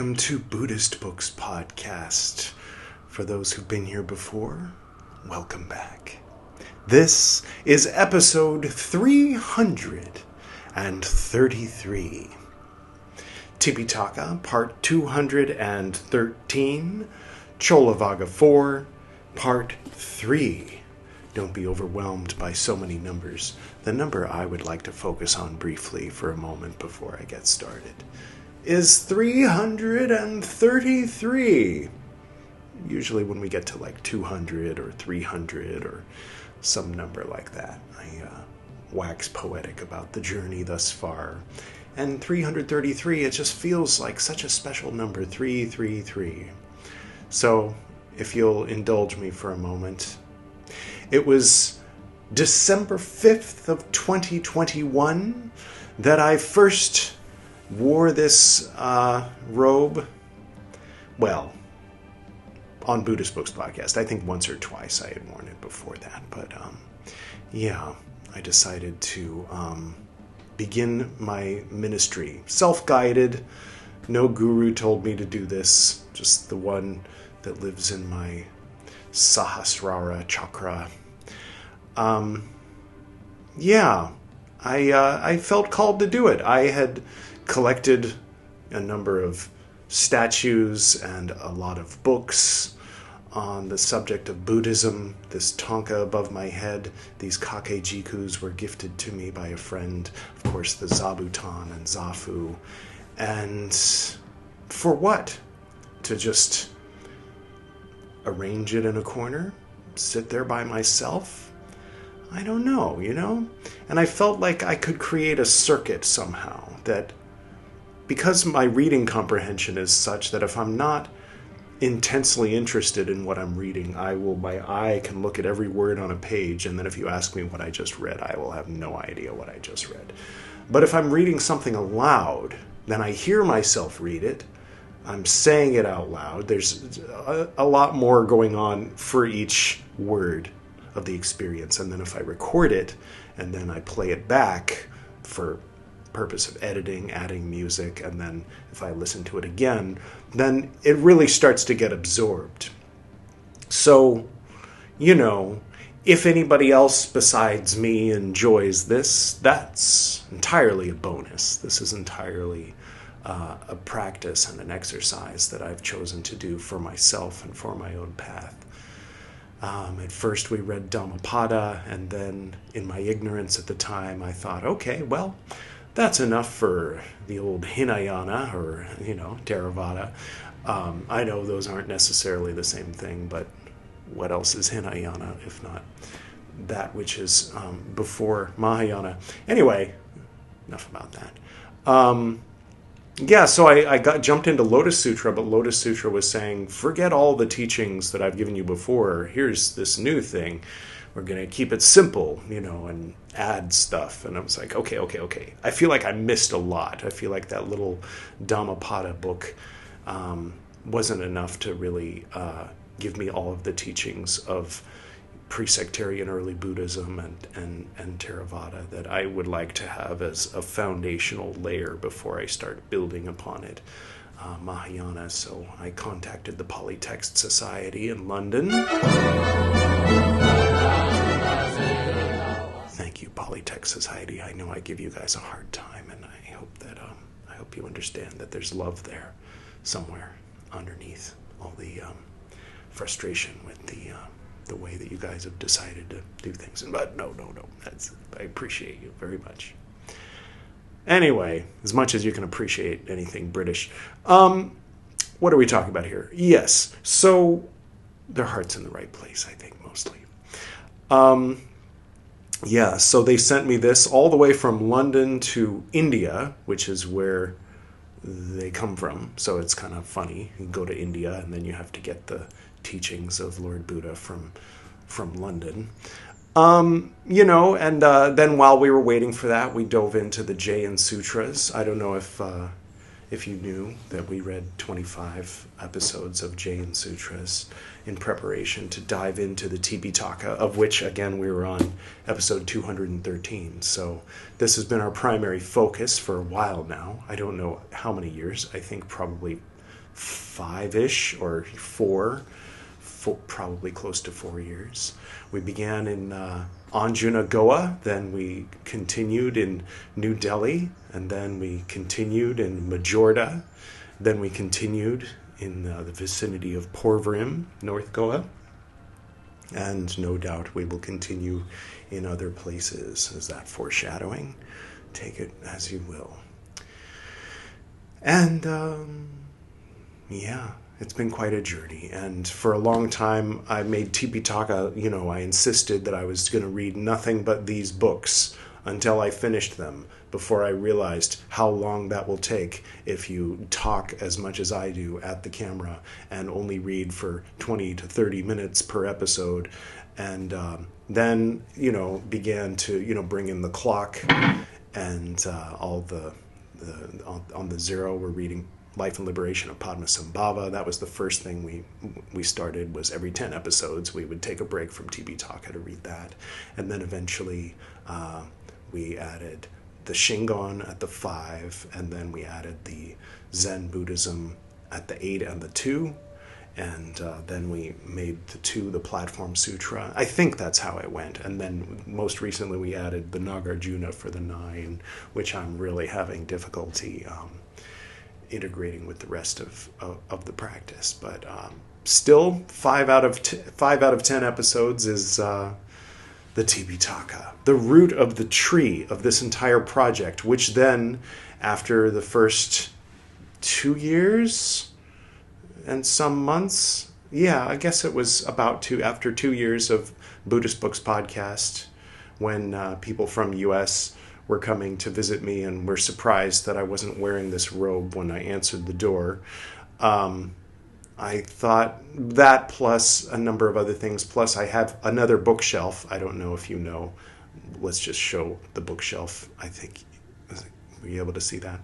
welcome to Buddhist Books Podcast. For those who've been here before, welcome back. This is episode 333. Tipitaka, part 213. Cullavagga 4, part 3. Don't be overwhelmed by so many numbers. The number I would like to focus on briefly for a moment before I get started is 333. Usually when we get to like 200 or 300 or some number like that, I wax poetic about the journey thus far. And 333, it just feels like such a special number, 333. So, if you'll indulge me for a moment, it was December 5th of 2021 that I first wore this robe. Well, on Buddhist Books Podcast. I think once or twice I had worn it before that. But, I decided to begin my ministry. Self-guided. No guru told me to do this. Just the one that lives in my Sahasrara chakra. I felt called to do it. I had collected a number of statues and a lot of books on the subject of Buddhism. This tanka above my head, these kakejikus were gifted to me by a friend. Of course, the zabuton and zafu. And for what? To just arrange it in a corner? Sit there by myself? I don't know, And I felt like I could create a circuit somehow that, because my reading comprehension is such that if I'm not intensely interested in what I'm reading, my eye can look at every word on a page, and then if you ask me what I just read, I will have no idea what I just read. But if I'm reading something aloud, then I hear myself read it, I'm saying it out loud, there's a lot more going on for each word of the experience, and then if I record it, and then I play it back for purpose of editing, adding music, and then if I listen to it again, then it really starts to get absorbed. So, if anybody else besides me enjoys this, that's entirely a bonus. This is entirely a practice and an exercise that I've chosen to do for myself and for my own path. At first we read Dhammapada, and then in my ignorance at the time, I thought, okay, well, that's enough for the old Hinayana or, Theravada. I know those aren't necessarily the same thing, but what else is Hinayana if not that which is before Mahayana? Anyway, enough about that. So I jumped into Lotus Sutra, but Lotus Sutra was saying, forget all the teachings that I've given you before. Here's this new thing. We're going to keep it simple, and add stuff. And I was like, okay. I feel like I missed a lot. I feel like that little Dhammapada book wasn't enough to really give me all of the teachings of pre-sectarian early Buddhism and Theravada that I would like to have as a foundational layer before I start building upon it. Mahayana, so I contacted the Polytext Society in London. Thank you, Polytext Society. I know I give you guys a hard time, and I hope that I hope you understand that there's love there somewhere underneath all the frustration with the way that you guys have decided to do things. But no. I appreciate you very much. Anyway, as much as you can appreciate anything British. What are we talking about here? Yes, so their heart's in the right place, I think, mostly. So they sent me this all the way from London to India, which is where they come from. So it's kind of funny. You go to India, and then you have to get the teachings of Lord Buddha from London. Then while we were waiting for that, we dove into the Jain Sutras. I don't know if you knew that we read 25 episodes of Jain Sutras in preparation to dive into the Tipitaka, of which, again, we were on episode 213. So this has been our primary focus for a while now. I don't know how many years. I think probably 5-ish or probably close to 4 years. We began in Anjuna, Goa, then we continued in New Delhi, and then we continued in Majorda, then we continued in the vicinity of Porvorim, North Goa, and no doubt we will continue in other places. Is that foreshadowing? Take it as you will. And yeah, it's been quite a journey. And for a long time, I made Tipitaka, I insisted that I was going to read nothing but these books until I finished them, before I realized how long that will take if you talk as much as I do at the camera and only read for 20 to 30 minutes per episode. And then, began to, bring in the clock and all on the zero, we're reading Life and Liberation of Padmasambhava. That was the first thing we started, was every 10 episodes we would take a break from Tipitaka to read that. And then eventually we added the Shingon at the 5, and then we added the Zen Buddhism at the 8 and the 2. And then we made the 2 the Platform Sutra. I think that's how it went. And then most recently we added the Nagarjuna for the 9, which I'm really having difficulty integrating with the rest of the practice. But still, 5 out of 10 episodes is the Tipitaka, the root of the tree of this entire project, which then, after the first 2 years and some months, I guess it was after 2 years of Buddhist Books Podcast, when people from US were coming to visit me and were surprised that I wasn't wearing this robe when I answered the door. I thought that, plus a number of other things, plus I have another bookshelf. I don't know if you know. Let's just show the bookshelf. I think, were you able to see that?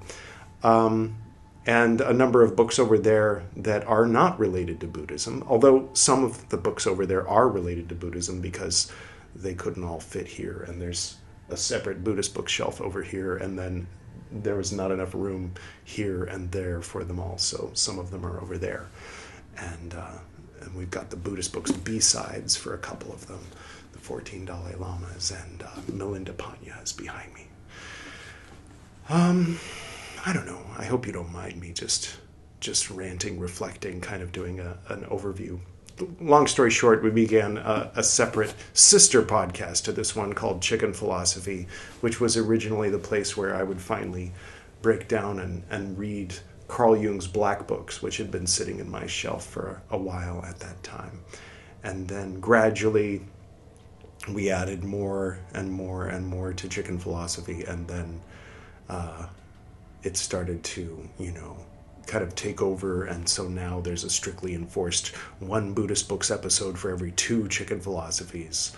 And a number of books over there that are not related to Buddhism, although some of the books over there are related to Buddhism because they couldn't all fit here. And there's a separate Buddhist bookshelf over here, and then there was not enough room here and there for them all, so some of them are over there. And we've got the Buddhist Books B-sides for a couple of them, the 14 Dalai Lamas, and Milinda Panya is behind me. I don't know. I hope you don't mind me just ranting, reflecting, kind of doing an overview. Long story short, we began a separate sister podcast to this one called Chicken Philosophy, which was originally the place where I would finally break down and read Carl Jung's Black Books, which had been sitting in my shelf for a while at that time. And then gradually we added more and more and more to Chicken Philosophy, and then it started to, kind of take over, and so now there's a strictly enforced 1 Buddhist Books episode for every 2 Chicken Philosophies.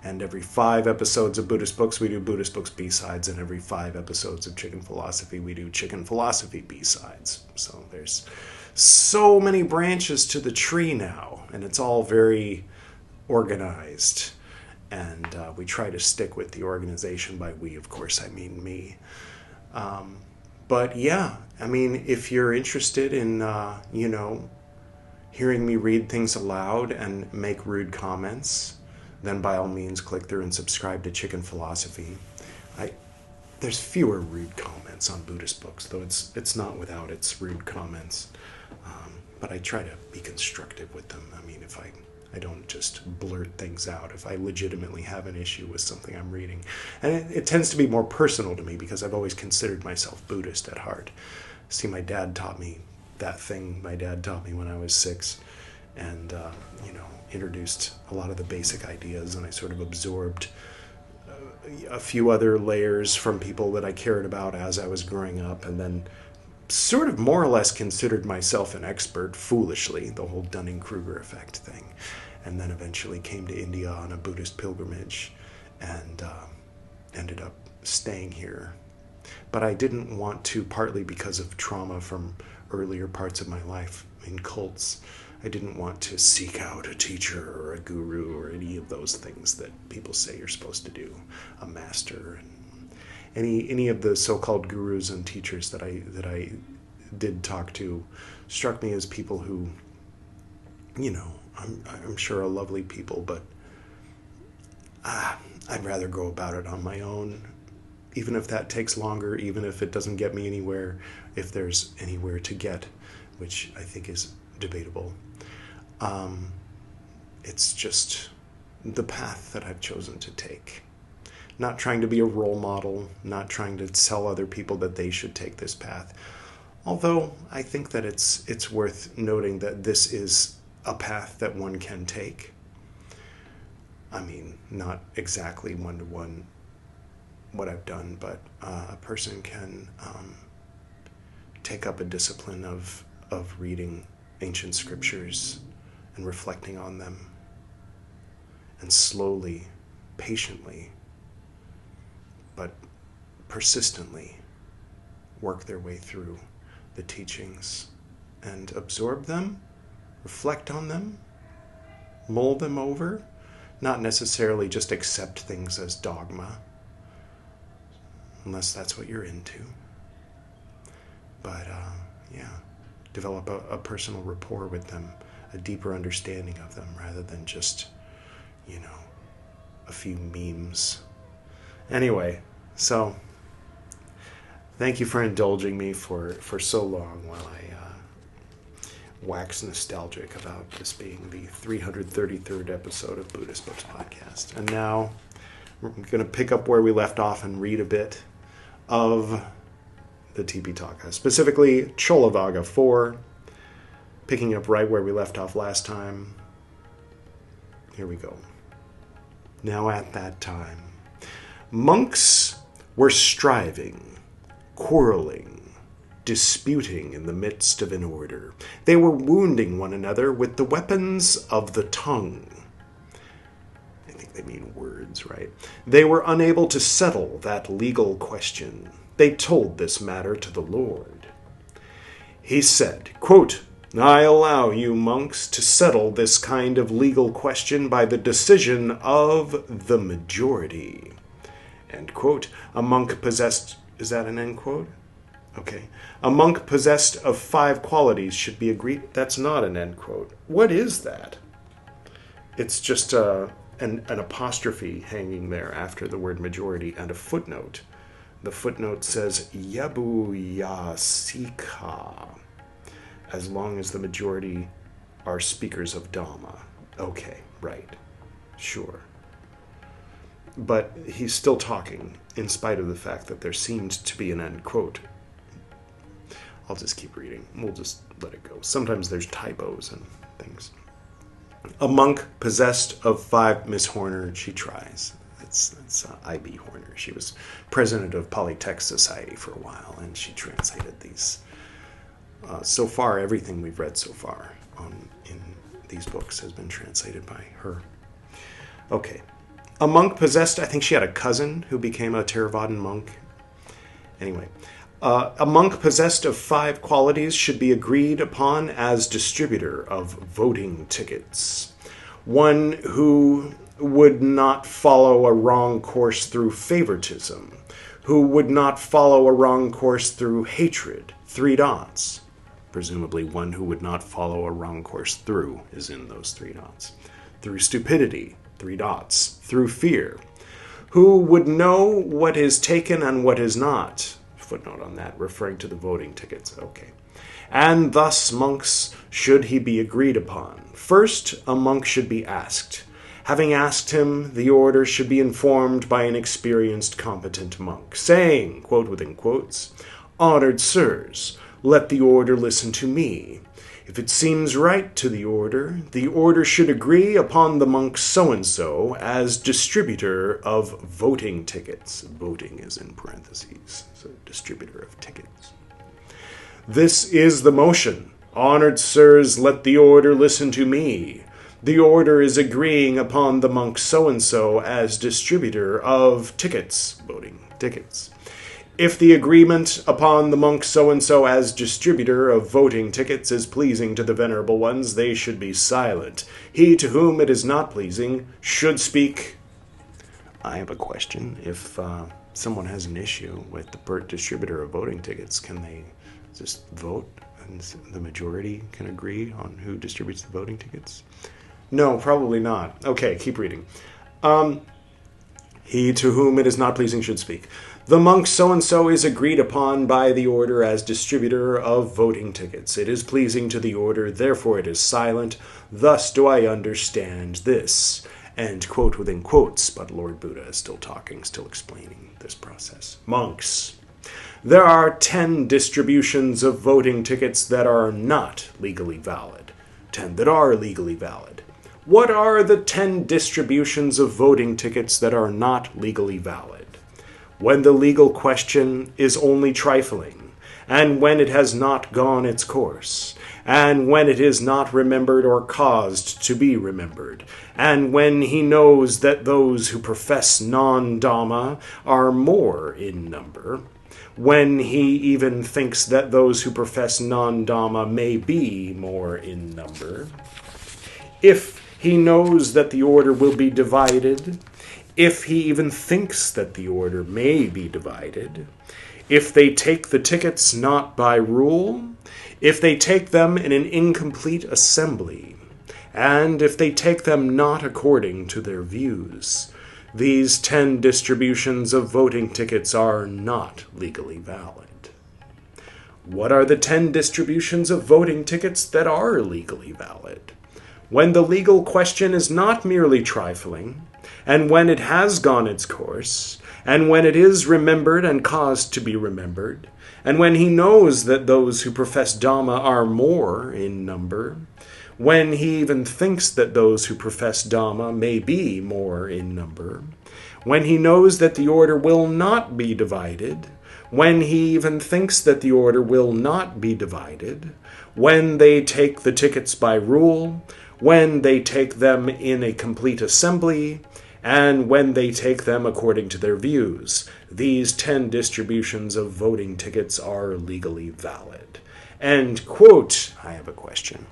And every 5 episodes of Buddhist Books, we do Buddhist Books B-sides, and every 5 episodes of Chicken Philosophy, we do Chicken Philosophy B-sides. So there's so many branches to the tree now, and it's all very organized. And we try to stick with the organization. By we, of course, I mean me. But yeah, I mean, if you're interested in, hearing me read things aloud and make rude comments, then by all means click through and subscribe to Chicken Philosophy. There's fewer rude comments on Buddhist books, though it's not without its rude comments. But I try to be constructive with them. I mean, if I don't just blurt things out if I legitimately have an issue with something I'm reading. And it tends to be more personal to me because I've always considered myself Buddhist at heart. See, my dad taught me that thing my dad taught me when I was 6, and, introduced a lot of the basic ideas, and I sort of absorbed a few other layers from people that I cared about as I was growing up, and then sort of more or less considered myself an expert, foolishly, the whole Dunning-Kruger effect thing. And then eventually came to India on a Buddhist pilgrimage and ended up staying here. But I didn't want to, partly because of trauma from earlier parts of my life in cults. I didn't want to seek out a teacher or a guru or any of those things that people say you're supposed to do, a master, and any of the so-called gurus and teachers that did talk to struck me as people who, I'm sure are lovely people, but I'd rather go about it on my own, even if that takes longer, even if it doesn't get me anywhere, if there's anywhere to get, which I think is debatable. It's just the path that I've chosen to take. Not trying to be a role model, not trying to tell other people that they should take this path. Although I think that it's worth noting that this is a path that one can take. I mean, not exactly one-to-one what I've done, but a person can take up a discipline of reading ancient scriptures and reflecting on them, and slowly, patiently, but persistently work their way through the teachings and absorb them, reflect on them, mull them over, not necessarily just accept things as dogma, unless that's what you're into. But develop a personal rapport with them, a deeper understanding of them, rather than just, a few memes. Anyway, so thank you for indulging me for so long while I wax nostalgic about this being the 333rd episode of Buddhist Books Podcast. And now we're going to pick up where we left off and read a bit of the Tipitaka, specifically Cullavagga 4, picking up right where we left off last time. Here we go. Now at that time, monks were striving, quarreling, disputing in the midst of an order. They were wounding one another with the weapons of the tongue. I think they mean words, right? They were unable to settle that legal question. They told this matter to the Lord. He said, quote, I allow you, monks, to settle this kind of legal question by the decision of the majority. End quote. A monk possessed... Is that an end quote? Okay. A monk possessed of 5 qualities should be agreed... That's not an end quote. What is that? It's just an apostrophe hanging there after the word majority and a footnote. The footnote says, Yabu Yasika, as long as the majority are speakers of Dhamma. Okay, right. Sure. But he's still talking, in spite of the fact that there seemed to be an end quote. I'll just keep reading. We'll just let it go. Sometimes there's typos and things. A monk possessed of 5... Miss Horner, she tries. That's I.B. Horner. She was president of Polytech Society for a while, and she translated these. So far, everything we've read so far in these books has been translated by her. Okay. A monk possessed, I think she had a cousin who became a Theravadin monk. Anyway, a monk possessed of 5 qualities should be agreed upon as distributor of voting tickets. One who would not follow a wrong course through favoritism, who would not follow a wrong course through hatred, 3 dots. Presumably one who would not follow a wrong course through is in those 3 dots. Through stupidity, 3 dots. Through fear. Who would know what is taken and what is not. Footnote on that, referring to the voting tickets. Okay. And thus, monks, should he be agreed upon. First, a monk should be asked. Having asked him, the order should be informed by an experienced, competent monk, saying, quote within quotes, Honored sirs, let the order listen to me. If it seems right to the order should agree upon the monk so-and-so as distributor of voting tickets. Voting is in parentheses, so distributor of tickets. This is the motion. Honored sirs, let the order listen to me. The order is agreeing upon the monk so-and-so as distributor of tickets, voting tickets. If the agreement upon the monk so-and-so as distributor of voting tickets is pleasing to the venerable ones, they should be silent. He to whom it is not pleasing should speak. I have a question. If someone has an issue with the distributor of voting tickets, can they Just vote and the majority can agree on who distributes the voting tickets? No, probably not. Okay, keep reading. He to whom it is not pleasing should speak. The monk so-and-so is agreed upon by the order as distributor of voting tickets. It is pleasing to the order, therefore it is silent. Thus do I understand this. And quote within quotes, but Lord Buddha is still talking, still explaining this process. Monks. There are 10 distributions of voting tickets that are not legally valid. 10 that are legally valid. What are the 10 distributions of voting tickets that are not legally valid? When the legal question is only trifling, and when it has not gone its course, and when it is not remembered or caused to be remembered, and when he knows that those who profess non-Dhamma are more in number, when he even thinks that those who profess non-Dhamma may be more in number, if he knows that the order will be divided, if he even thinks that the order may be divided, if they take the tickets not by rule, if they take them in an incomplete assembly, and if they take them not according to their views, these 10 distributions of voting tickets are not legally valid. What are the 10 distributions of voting tickets that are legally valid? When the legal question is not merely trifling, and when it has gone its course, and when it is remembered and caused to be remembered, and when he knows that those who profess Dhamma are more in number, when he even thinks that those who profess Dhamma may be more in number, when he knows that the order will not be divided, when he even thinks that the order will not be divided, when they take the tickets by rule, when they take them in a complete assembly, and when they take them according to their views, these 10 distributions of voting tickets are legally valid. End quote. I have a question.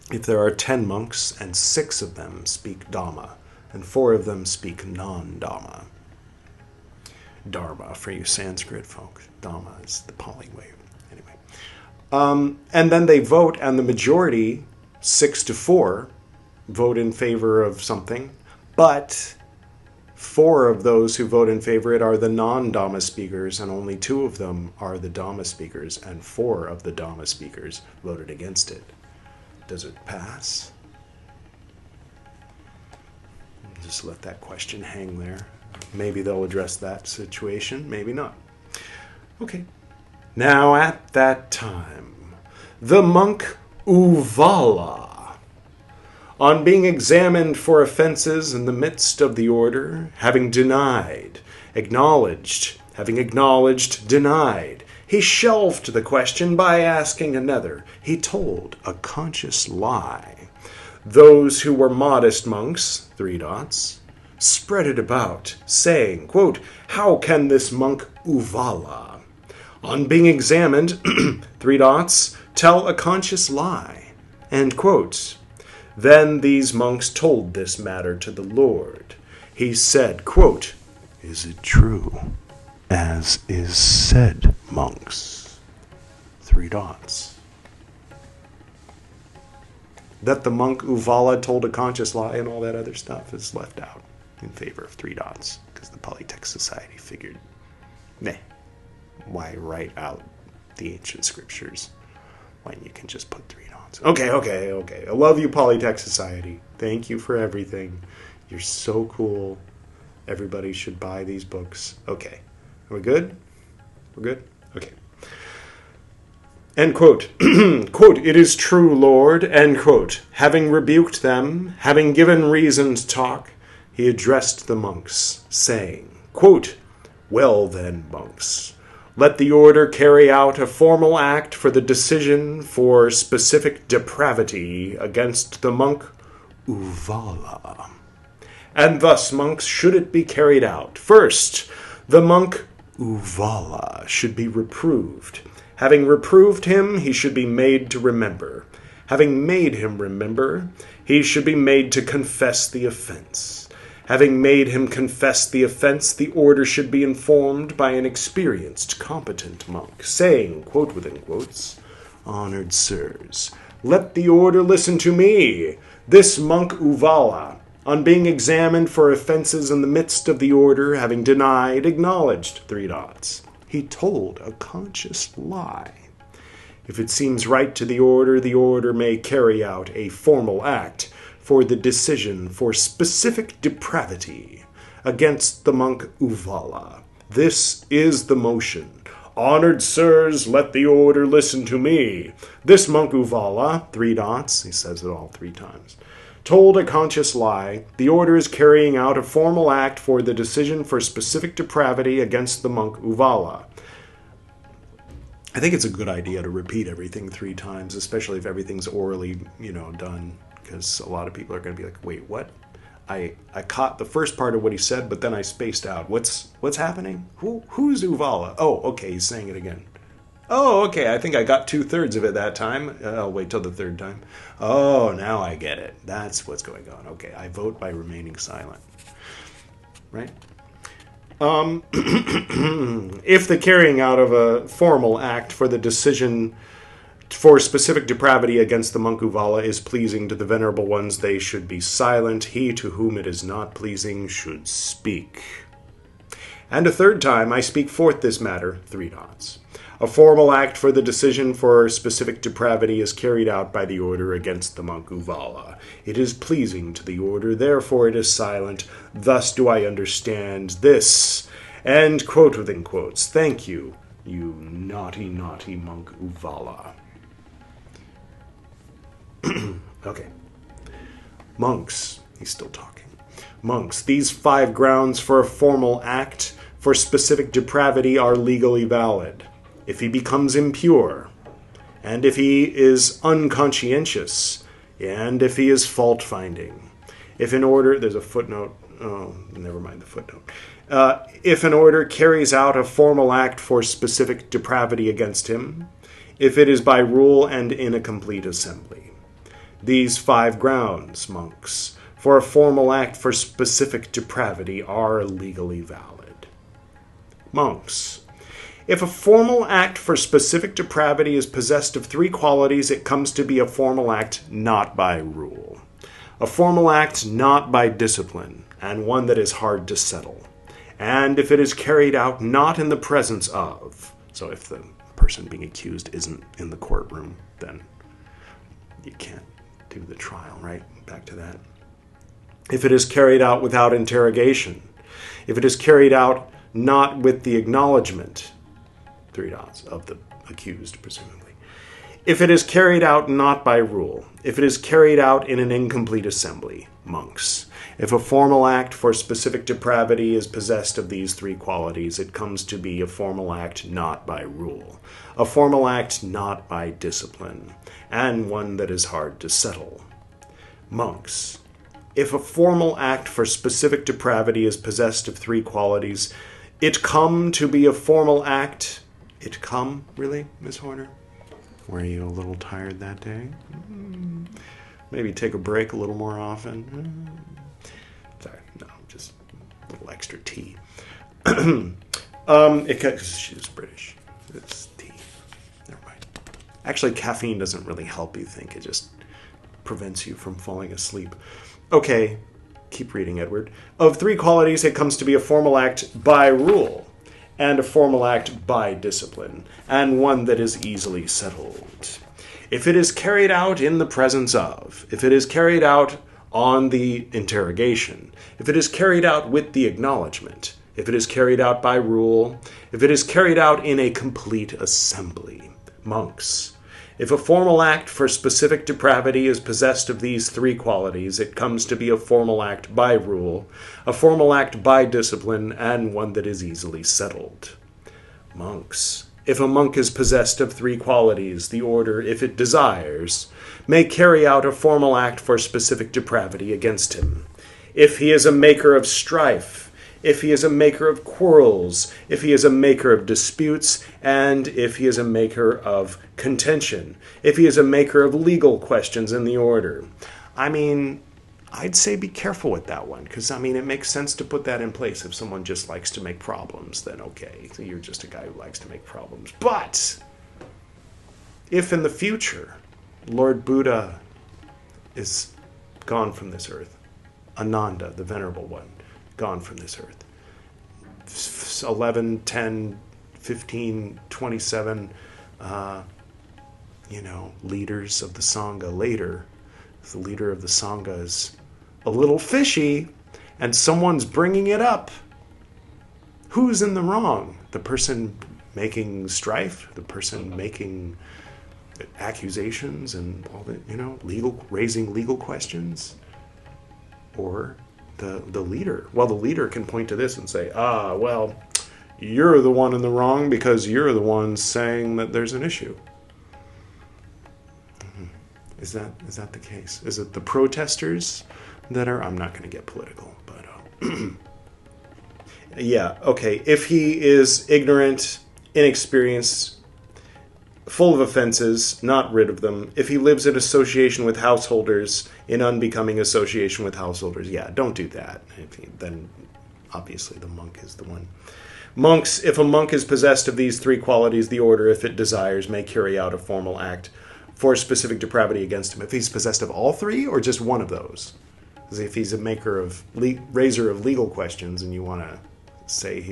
If there are 10 monks and 6 of them speak Dhamma, and 4 of them speak non-Dhamma, Dharma for you Sanskrit folks, Dhamma is the Pali way. Anyway, and then they vote, and the majority, 6-4, vote in favor of something, but 4 of those who vote in favor of it are the non-Dhamma speakers, and only 2 of them are the Dhamma speakers, and 4 of the Dhamma speakers voted against it. Does it pass? Just let that question hang there. Maybe they'll address that situation, maybe not. Okay. Now at that time, the monk Uvala, on being examined for offenses in the midst of the order, having acknowledged, denied, he shelved the question by asking another. He told a conscious lie. Those who were modest monks, spread it about, saying, quote, how can this monk Uvala, on being examined, tell a conscious lie, end quote. Then these monks told this matter to the Lord. He said, quote, is it true, as is said, monks? That the monk Uvala told a conscious lie and all that other stuff is left out in favor of 3 dots, because the Polytext Society figured, why write out the ancient scriptures when you can just put 3 dots? Okay. I love you, Polytext Society. Thank you for everything. You're so cool. Everybody should buy these books. Okay. Are we good? We're good? Okay. End quote. Quote, it is true, Lord, end quote. Having rebuked them, having given reason to talk, he addressed the monks, saying, quote, well then, monks, let the order carry out a formal act for the decision for specific depravity against the monk Uvala. And thus, monks, should it be carried out. First, the monk Uvala should be reproved. Having reproved him, he should be made to remember. Having made him remember, he should be made to confess the offense. Having made him confess the offense, the order should be informed by an experienced, competent monk, saying, quote within quotes, "Honored sirs, let the order listen to me. This monk Uvala, on being examined for offenses in the midst of the order, having denied, acknowledged, he told a conscious lie. If it seems right to the order may carry out a formal act for the decision for specific depravity against the monk Uvala. This is the motion. Honored sirs, let the order listen to me. This monk Uvala, he says it all 3 times, told a conscious lie. The order is carrying out a formal act for the decision for specific depravity against the monk Uvala. I think it's a good idea to repeat everything 3 times, especially if everything's orally, done, because a lot of people are going to be like, wait, what? I caught the first part of what he said, but then I spaced out. What's happening? Who's Uvala? Oh, okay, he's saying it again. Oh, okay, I think I got 2/3 of it that time. I'll wait till the 3rd time. Oh, now I get it. That's what's going on. Okay, I vote by remaining silent. Right? If the carrying out of a formal act for the decision for specific depravity against the monk Uvala is pleasing to the venerable ones, they should be silent. He to whom it is not pleasing should speak. And a 3rd time I speak forth this matter, 3 dots. A formal act for the decision for specific depravity is carried out by the order against the monk Uvala. It is pleasing to the order, therefore it is silent. Thus do I understand this. And quote within quotes, thank you, you naughty, naughty monk Uvala. Okay. Monks, he's still talking. Monks, these 5 grounds for a formal act for specific depravity are legally valid. If he becomes impure, and if he is unconscientious, and if he is fault-finding. If an order, there's a footnote, never mind the footnote. If an order carries out a formal act for specific depravity against him, if it is by rule and in a complete assembly. These 5 grounds, monks, for a formal act for specific depravity are legally valid. Monks, if a formal act for specific depravity is possessed of 3 qualities, it comes to be a formal act not by rule, a formal act not by discipline, and one that is hard to settle. And if it is carried out not in the presence of, so if the person being accused isn't in the courtroom, then you can't do the trial, right? Back to that. If it is carried out without interrogation, if it is carried out not with the acknowledgement, 3 dots, of the accused, presumably. If it is carried out not by rule, if it is carried out in an incomplete assembly, monks. If a formal act for specific depravity is possessed of these 3 qualities, it comes to be a formal act not by rule, a formal act not by discipline, and one that is hard to settle. Monks, if a formal act for specific depravity is possessed of 3 qualities, it come to be a formal act. It come, really, Miss Horner? Were you a little tired that day? Maybe take a break a little more often? Sorry, no, just a little extra tea. She's British. It's tea. Never mind. Actually, caffeine doesn't really help you think. It just prevents you from falling asleep. Okay, keep reading, Edward. Of 3 qualities, it comes to be a formal act by rule, and a formal act by discipline, and one that is easily settled. If it is carried out in the presence of, if it is carried out on the interrogation, if it is carried out with the acknowledgement, if it is carried out by rule, if it is carried out in a complete assembly, monks, if a formal act for specific depravity is possessed of these 3 qualities, it comes to be a formal act by rule, a formal act by discipline, and one that is easily settled. Monks, if a monk is possessed of 3 qualities, the order, if it desires, may carry out a formal act for specific depravity against him. If he is a maker of strife, if he is a maker of quarrels, if he is a maker of disputes, and if he is a maker of contention, if he is a maker of legal questions in the order. I mean, I'd say be careful with that one, because, I mean, it makes sense to put that in place. If someone just likes to make problems, then okay, so you're just a guy who likes to make problems. But if in the future Lord Buddha is gone from this earth, Ananda, the Venerable One, gone from this earth, 11, 10, 15, 27, leaders of the Sangha later, the leader of the Sangha is a little fishy and someone's bringing it up. Who's in the wrong? The person making strife? The person making accusations and all that, raising legal questions? Or the leader? Well, the leader can point to this and say, well, you're the one in the wrong because you're the one saying that there's an issue. Is that the case? Is it the protesters that are... I'm not going to get political, but... yeah, okay. If he is ignorant, inexperienced, full of offenses, not rid of them. If he lives in association with householders, in unbecoming association with householders, yeah, don't do that. Then, obviously, the monk is the one. Monks, if a monk is possessed of these three qualities, the order, if it desires, may carry out a formal act for specific depravity against him. If he's possessed of all three, or just one of those? Because if he's a raiser of legal questions, and you want to say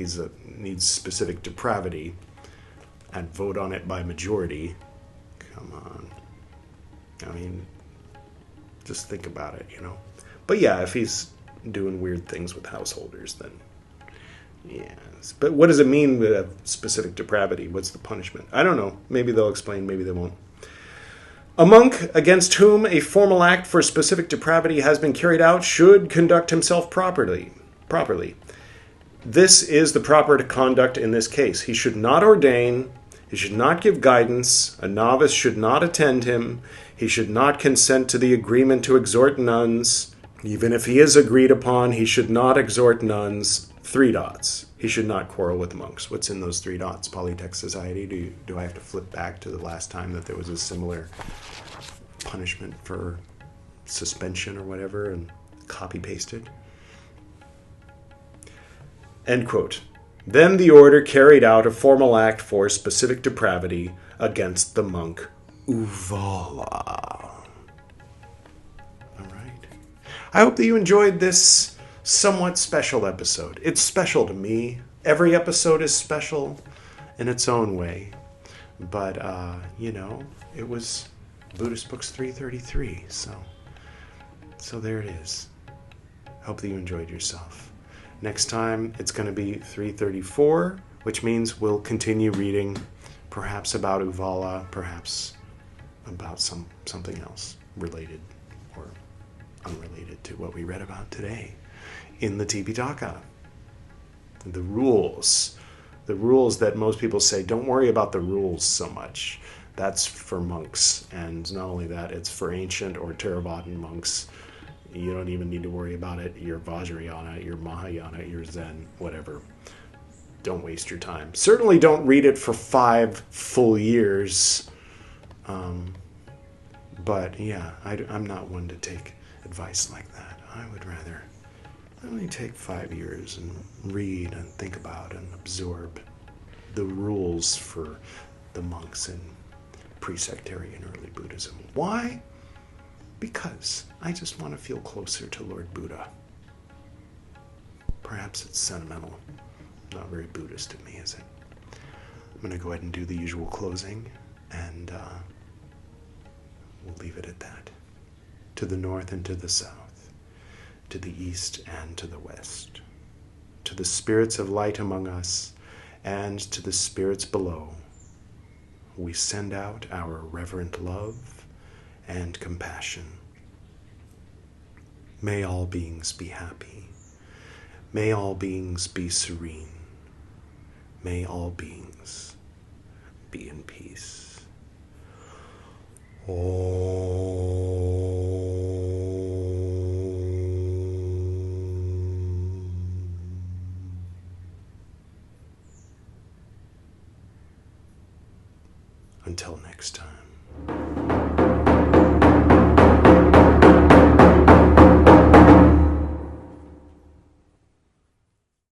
needs specific depravity, and vote on it by majority, come on. I mean, just think about it, But yeah, if he's doing weird things with householders, then yes. But what does it mean with specific depravity? What's the punishment? I don't know. Maybe they'll explain, maybe they won't. A monk against whom a formal act for specific depravity has been carried out should conduct himself properly. This is the proper conduct in this case. He should not ordain, he should not give guidance, a novice should not attend him, he should not consent to the agreement to exhort nuns. Even if he is agreed upon, he should not exhort nuns. 3 dots. He should not quarrel with monks. What's in those 3 dots? Polytech Society? Do I have to flip back to the last time that there was a similar punishment for suspension or whatever and copy pasted? End quote. Then the order carried out a formal act for specific depravity against the monk Uvala. All right. I hope that you enjoyed this somewhat special episode. It's special to me. Every episode is special in its own way. But, it was Buddhist Books 333. So there it is. Hope that you enjoyed yourself. Next time, it's going to be 334, which means we'll continue reading perhaps about Uvala, perhaps about something else related or unrelated to what we read about today in the Tipitaka. The rules that most people say, don't worry about the rules so much. That's for monks. And not only that, it's for ancient or Theravadin monks. You don't even need to worry about it. You're Vajrayana, you're Mahayana, you're Zen, whatever. Don't waste your time. Certainly don't read it for 5 full years. But yeah, I'm not one to take advice like that. I would rather only take 5 years and read and think about and absorb the rules for the monks in pre-sectarian early Buddhism. Why? Because I just want to feel closer to Lord Buddha. Perhaps it's sentimental. Not very Buddhist of me, is it? I'm going to go ahead and do the usual closing, and we'll leave it at that. To the north and to the south, to the east and to the west, to the spirits of light among us, and to the spirits below, we send out our reverent love and compassion. May all beings be happy. May all beings be serene. May all beings be in peace. Until next time.